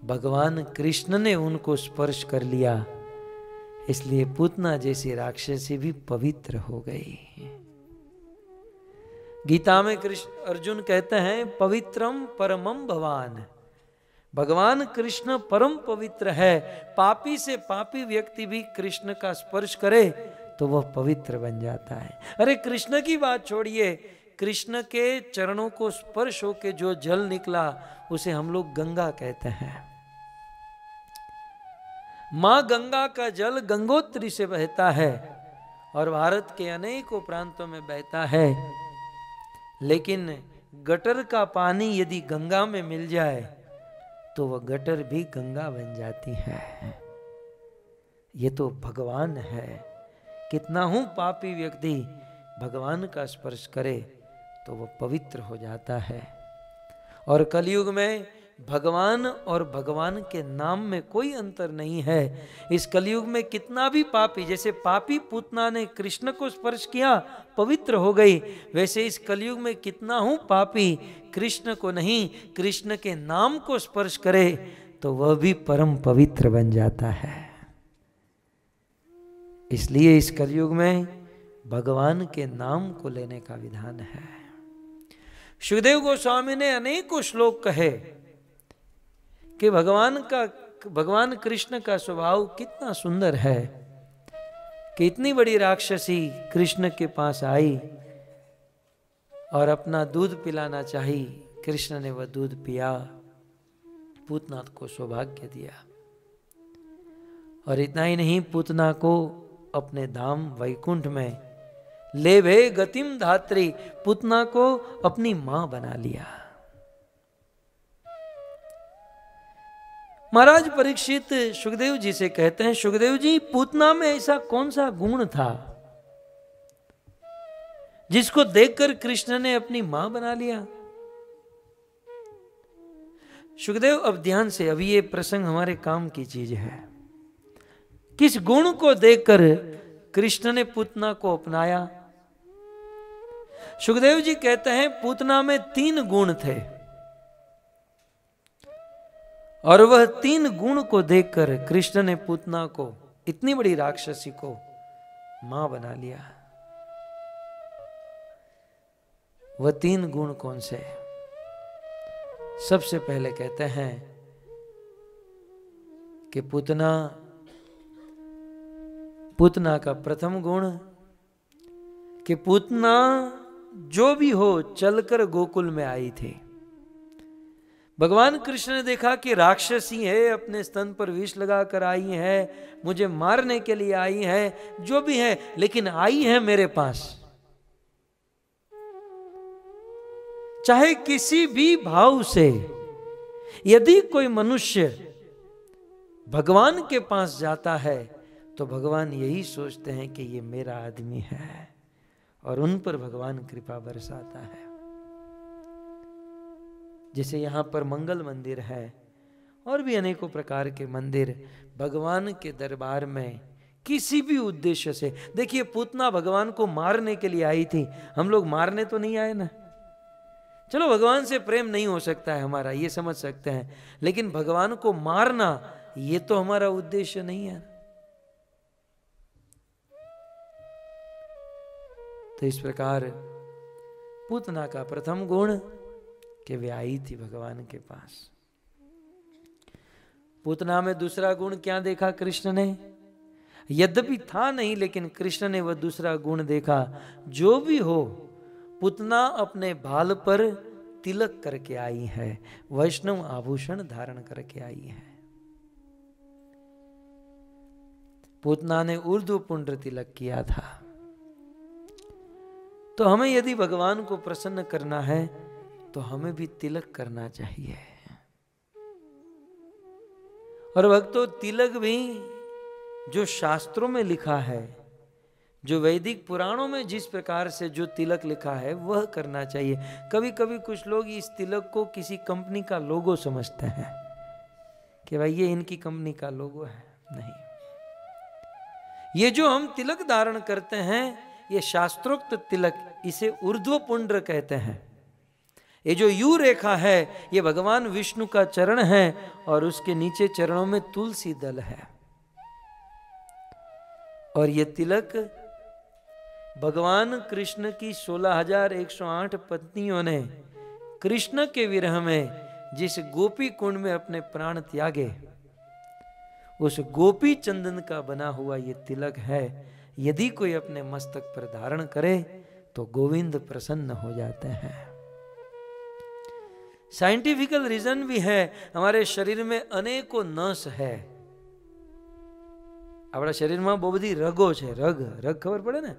भगवान कृष्ण ने उनको स्पर्श कर लिया, इसलिए पूतना जैसी राक्षसी भी पवित्र हो गई। गीता में कृष्ण अर्जुन कहते हैं, पवित्रम परमम भवान। भगवान कृष्ण परम पवित्र है। पापी से पापी व्यक्ति भी कृष्ण का स्पर्श करे तो वह पवित्र बन जाता है। अरे कृष्ण की बात छोड़िए, कृष्ण के चरणों को स्पर्श होके जो जल निकला उसे हम लोग गंगा कहते हैं। मां गंगा का जल गंगोत्री से बहता है और भारत के अनेकों प्रांतों में बहता है। लेकिन गटर का पानी यदि गंगा में मिल जाए तो वह गटर भी गंगा बन जाती है। ये तो भगवान है। कितना हूं पापी व्यक्ति भगवान का स्पर्श करे तो वह पवित्र हो जाता है। और कलयुग में भगवान और भगवान के नाम में कोई अंतर नहीं है। इस कलयुग में कितना भी पापी, जैसे पापी पूतना ने कृष्ण को स्पर्श किया पवित्र हो गई, वैसे इस कलयुग में कितना हूं पापी कृष्ण को नहीं, कृष्ण के नाम को स्पर्श करे तो वह भी परम पवित्र बन जाता है। इसलिए इस कलयुग में भगवान के नाम को लेने का विधान है। सुखदेव गोस्वामी ने अनेकों श्लोक कहे कि भगवान कृष्ण का स्वभाव कितना सुंदर है कि इतनी बड़ी राक्षसी कृष्ण के पास आई और अपना दूध पिलाना चाही, कृष्ण ने वह दूध पिया, पूतना को सौभाग्य दिया। और इतना ही नहीं, पूतना को अपने धाम वैकुंठ में ले भे गतिम धात्री, पूतना को अपनी मां बना लिया। महाराज परीक्षित सुखदेव जी से कहते हैं, सुखदेव जी पूतना में ऐसा कौन सा गुण था जिसको देखकर कृष्ण ने अपनी मां बना लिया? सुखदेव अब ध्यान से, अभी ये प्रसंग हमारे काम की चीज है। किस गुण को देखकर कृष्ण ने पूतना को अपनाया? सुखदेव जी कहते हैं पूतना में 3 गुण थे और वह 3 गुण को देखकर कृष्ण ने पूतना को, इतनी बड़ी राक्षसी को, मां बना लिया। वह 3 गुण कौन से? सबसे पहले कहते हैं कि पूतना का प्रथम गुण कि पूतना जो भी हो चलकर गोकुल में आई थी। भगवान कृष्ण ने देखा कि राक्षसी है, अपने स्तन पर विष लगाकर आई है, मुझे मारने के लिए आई है, जो भी है, लेकिन आई है मेरे पास। चाहे किसी भी भाव से यदि कोई मनुष्य भगवान के पास जाता है तो भगवान यही सोचते हैं कि ये मेरा आदमी है और उन पर भगवान कृपा बरसाता है। जैसे यहां पर मंगल मंदिर है और भी अनेकों प्रकार के मंदिर भगवान के दरबार में किसी भी उद्देश्य से, देखिए पूतना भगवान को मारने के लिए आई थी, हम लोग मारने तो नहीं आए ना। चलो भगवान से प्रेम नहीं हो सकता है हमारा, ये समझ सकते हैं, लेकिन भगवान को मारना ये तो हमारा उद्देश्य नहीं है। तो इस प्रकार पूतना का प्रथम गुण कि वे आई थी भगवान के पास। पूतना में दूसरा गुण क्या देखा कृष्ण ने? यद्यपि था नहीं, लेकिन कृष्ण ने वह दूसरा गुण देखा, जो भी हो पूतना अपने बाल पर तिलक करके आई है, वैष्णव आभूषण धारण करके आई है। पूतना ने ऊर्ध्व पुंड्र तिलक किया था। तो हमें यदि भगवान को प्रसन्न करना है तो हमें भी तिलक करना चाहिए। और भक्तों, तिलक भी जो शास्त्रों में लिखा है, जो वैदिक पुराणों में जिस प्रकार से जो तिलक लिखा है वह करना चाहिए। कभी कभी कुछ लोग इस तिलक को किसी कंपनी का लोगो समझते हैं कि भाई ये इनकी कंपनी का लोगो है। नहीं, ये जो हम तिलक धारण करते हैं ये शास्त्रोक्त तिलक, इसे ऊर्ध्व पुंड्र कहते हैं। ये जो यू रेखा है ये भगवान विष्णु का चरण है और उसके नीचे चरणों में तुलसी दल है। और ये तिलक भगवान कृष्ण की 16,108 पत्नियों ने कृष्ण के विरह में जिस गोपी कुंड में अपने प्राण त्यागे, उस गोपी चंदन का बना हुआ ये तिलक है। यदि कोई अपने मस्तक पर धारण करे तो गोविंद प्रसन्न हो जाते हैं। साइंटिफिकल रीजन भी है, हमारे शरीर में अनेकों नस है। अपना शरीर में बहुत बड़ी रगो है। रग खबर पड़े ने?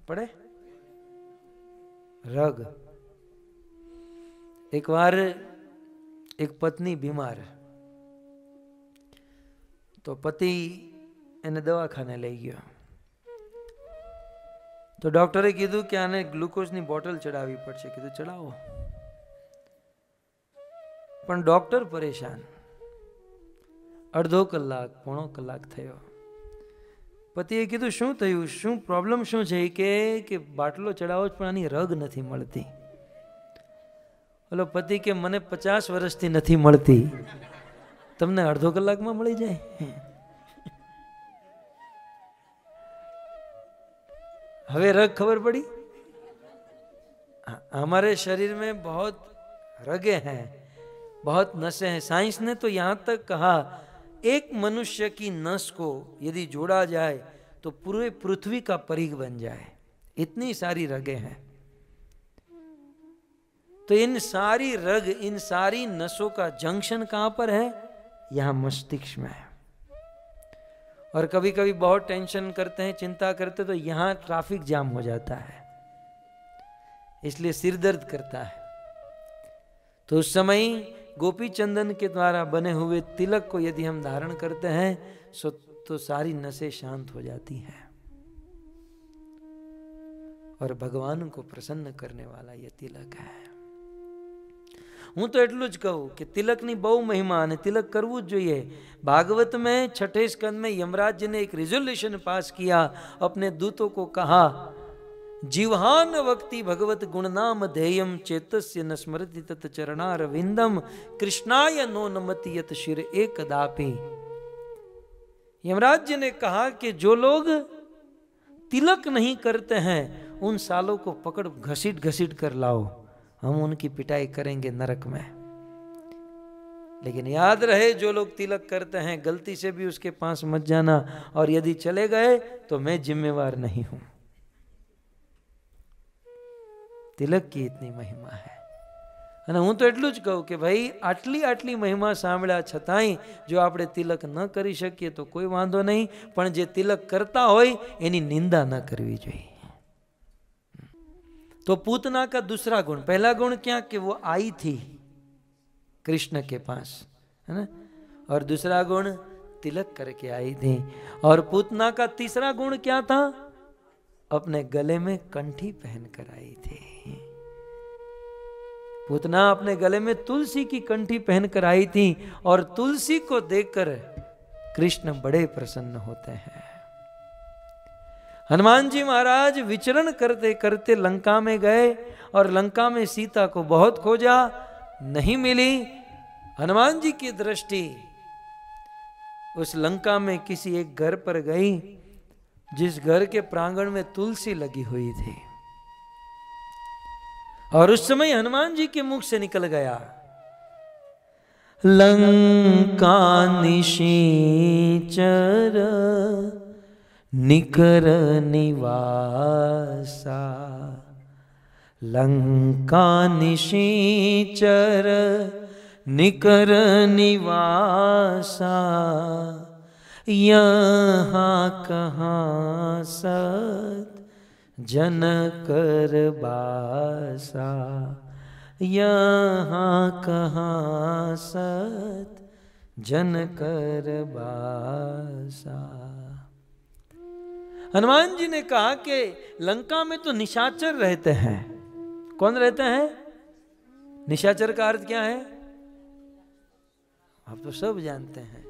पड़े रग। एक बार एक पत्नी बीमार, तो पति એને દવાખાને લઈ ગયો। તો ડોક્ટરે કીધું કે આને ગ્લુકોઝની બોટલ ચડાવવી પડશે. કીધું ચડાવો. પણ ડોક્ટર પરેશાન. અડધો કલાક પોણો કલાક થયો. પતિએ કીધું શું થયું, શું પ્રોબ્લેમ શું છે? કે બાટલો ચડાવો પણ આની રગ નથી મળતી. ઓલો પતિ કે મને 50 વર્ષથી નથી મળતી, તમને અડધો કલાકમાં મળી જાય? હવે रग खबर पड़ी. हमारे शरीर में बहुत रगे हैं, बहुत नसें हैं. साइंस ने तो यहाँ तक कहा एक मनुष्य की नस को यदि जोड़ा जाए तो पूरे पृथ्वी का परिघ बन जाए, इतनी सारी रगे हैं. तो इन सारी रग, इन सारी नसों का जंक्शन कहाँ पर है? यहाँ मस्तिष्क में है. और कभी कभी बहुत टेंशन करते हैं, चिंता करते तो यहाँ ट्रैफिक जाम हो जाता है, इसलिए सिर दर्द करता है. तो उस समय गोपी चंदन के द्वारा बने हुए तिलक को यदि हम धारण करते हैं तो सारी नसें शांत हो जाती हैं और भगवान को प्रसन्न करने वाला यह तिलक है. હું તો એટલું જ કહું કે તિલકની બહુ મહિમા અને તિલક કરવું જ જોઈએ. भागवत में 6ठे स्कंद में यमराज जी ने एक रिजोल्यूशन पास किया, अपने दूतों को कहा जिह्वान वक्ति भगवत गुणनाम ध्येयम चेतस्य न स्मरति तत् चरणार विंदम कृष्णाय नो नमति यत शिर एकदापि. यमराज जी ने कहा कि जो लोग तिलक नहीं करते हैं उन सालों को पकड़ घसीट घसीट कर लाओ, हम उनकी पिटाई करेंगे नरक में. लेकिन याद रहे जो लोग तिलक करते हैं गलती से भी उसके पास मत जाना, और यदि चले गए तो मैं जिम्मेवार नहीं हूं. तिलक की इतनी महिमा है. અને હું તો એટલું જ કહું કે ભાઈ આટલી આટલી મહિમા સાંભળ્યા છતાંય જો આપણે तिलक ન કરી શકીએ તો કોઈ વાંધો નહીં, પણ જે तिलक કરતા હોય એની નિંદા ન કરવી જોઈએ. तो पूतना का दूसरा गुण, पहला गुण क्या कि वो आई थी कृष्ण के पास, है ना, और दूसरा गुण तिलक करके आई थी. और पूतना का तीसरा गुण क्या था? अपने गले में कंठी पहनकर आई थी. पूतना अपने गले में तुलसी की कंठी पहनकर आई थी और तुलसी को देखकर कृष्ण बड़े प्रसन्न होते हैं. हनुमान जी महाराज विचरण करते करते लंका में गए और लंका में सीता को बहुत खोजा, नहीं मिली. हनुमान जी की दृष्टि उस लंका में किसी एक घर पर गई जिस घर के प्रांगण में तुलसी लगी हुई थी. और उस समय हनुमान जी के मुख से निकल गया लंका निशीचर निकर निवासा. लंका निशीचर निकर निवासा, यहाँ कहाँ सत जन कर बासा. यहाँ कहाँ सत जन कर बासा. हनुमान जी ने कहा कि लंका में तो निशाचर रहते हैं. कौन रहते हैं? निशाचर का अर्थ क्या है? आप तो सब जानते हैं,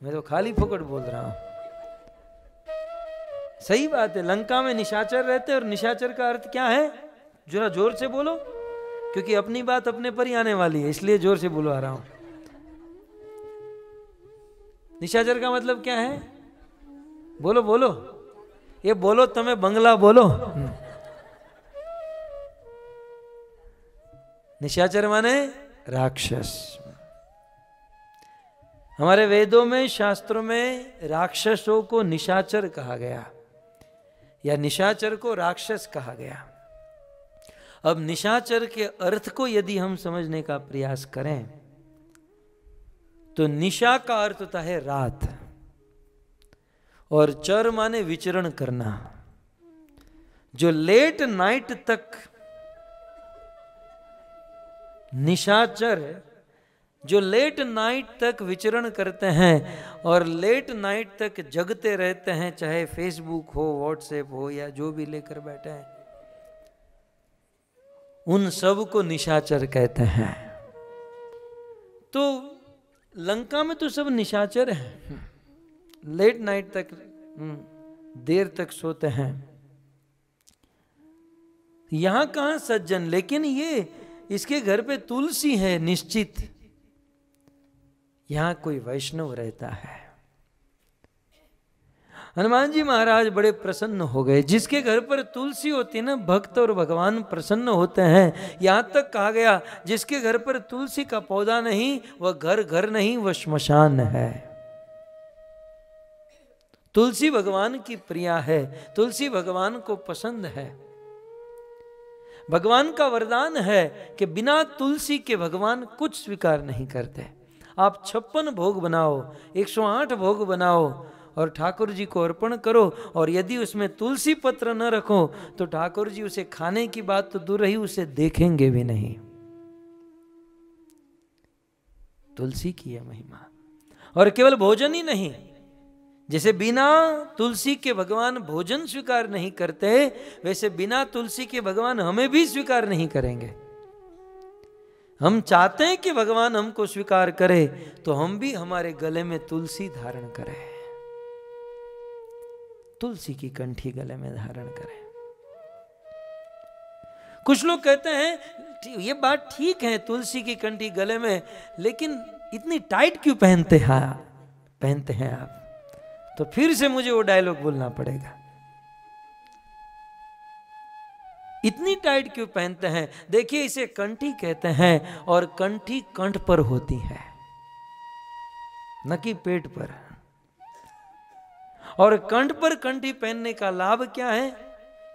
मैं तो खाली फोकट बोल रहा हूं. सही बात है, लंका में निशाचर रहते हैं. और निशाचर का अर्थ क्या है? जरा जोर से बोलो, क्योंकि अपनी बात अपने पर ही आने वाली है, इसलिए जोर से बुलवा रहा हूं. निशाचर का मतलब क्या है? बोलो बोलो, ये बोलो, तमें बंगला बोलो. निशाचर माने राक्षस. हमारे वेदों में, शास्त्रों में राक्षसों को निशाचर कहा गया, या निशाचर को राक्षस कहा गया. अब निशाचर के अर्थ को यदि हम समझने का प्रयास करें तो निशा का अर्थ होता है रात, और चर माने विचरण करना. जो लेट नाइट तक निशाचर जो लेट नाइट तक विचरण करते हैं और लेट नाइट तक जगते रहते हैं, चाहे फेसबुक हो, व्हाट्सएप हो या जो भी लेकर बैठे हैं, उन सब को निशाचर कहते हैं। तो लंका में तो सब निशाचर हैं, लेट नाइट तक देर तक सोते हैं। यहां कहां सज्जन, लेकिन ये इसके घर पे तुलसी है निश्चित, यहां कोई वैष्णव रहता है। हनुमान जी महाराज बड़े प्रसन्न हो गए। जिसके घर पर तुलसी होती है ना, भक्त और भगवान प्रसन्न होते हैं। यहां तक कहा गया जिसके घर पर तुलसी का पौधा नहीं, वह घर नहीं, वह श्मशान है। तुलसी भगवान की प्रिया है, तुलसी भगवान को पसंद है। भगवान का वरदान है कि बिना तुलसी के भगवान कुछ स्वीकार नहीं करते। आप 56 भोग बनाओ, 108 भोग बनाओ और ठाकुर जी को अर्पण करो, और यदि उसमें तुलसी पत्र न रखो तो ठाकुर जी उसे खाने की बात तो दूर रही, उसे देखेंगे भी नहीं। तुलसी की है महिमा। और केवल भोजन ही नहीं, जैसे बिना तुलसी के भगवान भोजन स्वीकार नहीं करते, वैसे बिना तुलसी के भगवान हमें भी स्वीकार नहीं करेंगे। हम चाहते हैं कि भगवान हमको स्वीकार करे, तो हम भी हमारे गले में तुलसी धारण करें, तुलसी की कंठी गले में धारण करें। कुछ लोग कहते हैं ये बात ठीक है, तुलसी की कंठी गले में, लेकिन इतनी टाइट क्यों पहनते हैं आप? तो फिर से मुझे वो डायलॉग बोलना पड़ेगा। इतनी टाइट क्यों पहनते हैं? देखिए, इसे कंठी कहते हैं, और कंठी कंठ पर होती है, न कि पेट पर। और कंठ पर कंठी पहनने का लाभ क्या है?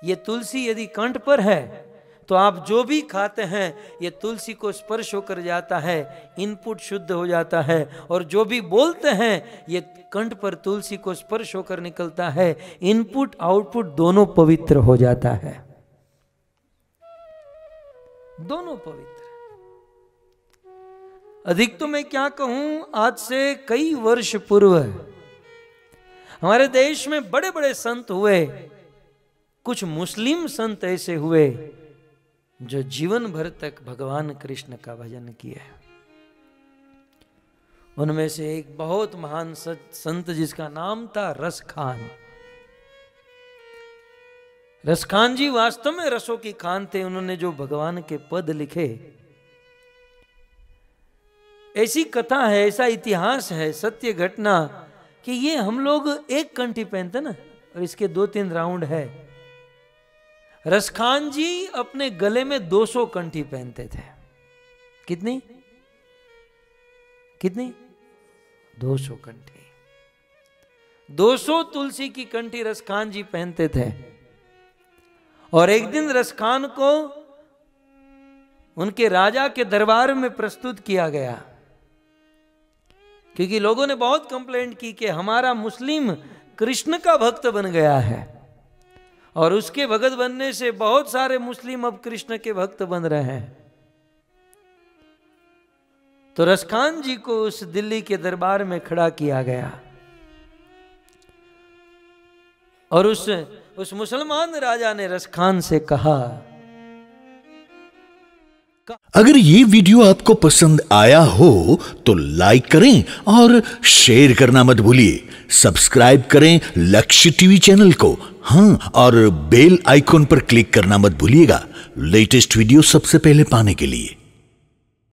ये तुलसी यदि कंठ पर है तो आप जो भी खाते हैं ये तुलसी को स्पर्श होकर जाता है, इनपुट शुद्ध हो जाता है, और जो भी बोलते हैं ये कंठ पर तुलसी को स्पर्श होकर निकलता है, इनपुट आउटपुट दोनों पवित्र हो जाता है, दोनों पवित्र। अधिक तो मैं क्या कहूं, आज से कई वर्ष पूर्व हमारे देश में बड़े बड़े संत हुए। कुछ मुस्लिम संत ऐसे हुए जो जीवन भर तक भगवान कृष्ण का भजन किए। उनमें से एक बहुत महान संत जिसका नाम था रसखान। रसखान जी वास्तव में रसों की खान थे। उन्होंने जो भगवान के पद लिखे, ऐसी कथा है, ऐसा इतिहास है, सत्य घटना, कि ये हम लोग एक कंठी पहनते ना, और इसके 2-3 राउंड है। रसखान जी अपने गले में 200 कंठी पहनते थे। कितनी 200 कंठी, 200 तुलसी की कंठी रसखान जी पहनते थे। और एक दिन रसखान को उनके राजा के दरबार में प्रस्तुत किया गया, क्योंकि लोगों ने बहुत कंप्लेंट की कि हमारा मुस्लिम कृष्ण का भक्त बन गया है, और उसके भगत बनने से बहुत सारे मुस्लिम अब कृष्ण के भक्त बन रहे हैं। तो रसखान जी को उस दिल्ली के दरबार में खड़ा किया गया, और उस मुसलमान राजा ने रसखान से कहा, अगर ये वीडियो आपको पसंद आया हो तो लाइक करें और शेयर करना मत भूलिए। सब्सक्राइब करें लक्ष्य टीवी चैनल को, हाँ, और बेल आइकॉन पर क्लिक करना मत भूलिएगा लेटेस्ट वीडियो सबसे पहले पाने के लिए।